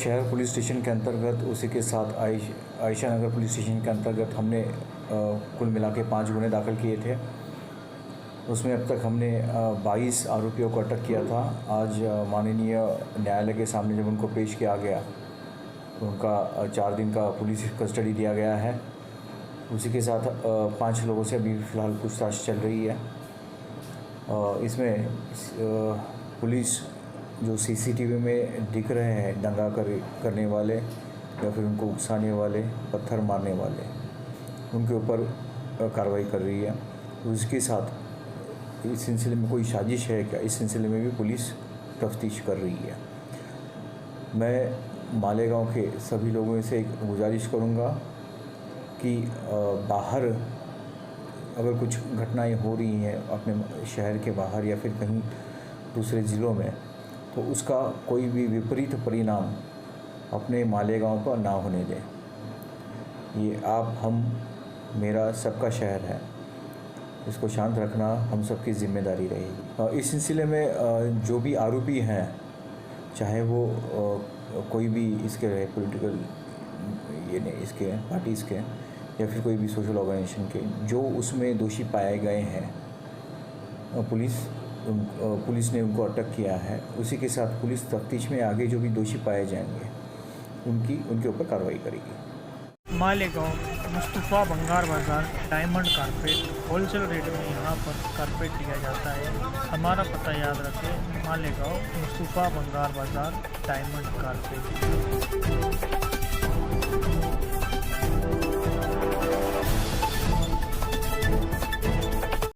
शहर police station के अंतर्गत, उसी के साथ आयशा नगर पुलिस स्टेशन के अंतर्गत हमने कुल मिला के 5 गुने दाखिल किए थे। उसमें अब तक हमने 22 आरोपियों को अटक किया था। आज माननीय न्यायालय के सामने जब उनको पेश किया गया तो उनका 4 दिन का पुलिस कस्टडी दिया गया है। उसी के साथ 5 लोगों से अभी फ़िलहाल पूछताछ चल रही है। इसमें पुलिस जो सीसीटीवी में दिख रहे हैं दंगा करने वाले या फिर उनको उकसाने वाले, पत्थर मारने वाले, उनके ऊपर कार्रवाई कर रही है। उसके साथ इस सिलसिले में कोई साजिश है क्या, इस सिलसिले में भी पुलिस तफ्तीश कर रही है। मैं मालेगांव के सभी लोगों से एक गुजारिश करूंगा कि बाहर अगर कुछ घटनाएं हो रही हैं अपने शहर के बाहर या फिर कहीं दूसरे ज़िलों में, तो उसका कोई भी विपरीत परिणाम अपने मालेगांव पर ना होने दें। ये आप, हम, मेरा, सबका शहर है। इसको शांत रखना हम सबकी ज़िम्मेदारी रहेगी। इस सिलसिले में जो भी आरोपी हैं, चाहे वो कोई भी इसके रहे पॉलिटिकल इसके पार्टीज़ के या फिर कोई भी सोशल ऑर्गेनाइजेशन के, जो उसमें दोषी पाए गए हैं, पुलिस ने उनको अटक किया है। उसी के साथ पुलिस तफ्तीश में आगे जो भी दोषी पाए जाएंगे उनके ऊपर कार्रवाई करेगी। मालेगांव मुस्तफ़ा बंगार बाज़ार डायमंड कारपेट होलसेल रेट में यहाँ पर कारपेट दिया जाता है। हमारा पता याद रखें, मालेगांव मुस्तफ़ा बंगार बाज़ार डायमंड कारपेट।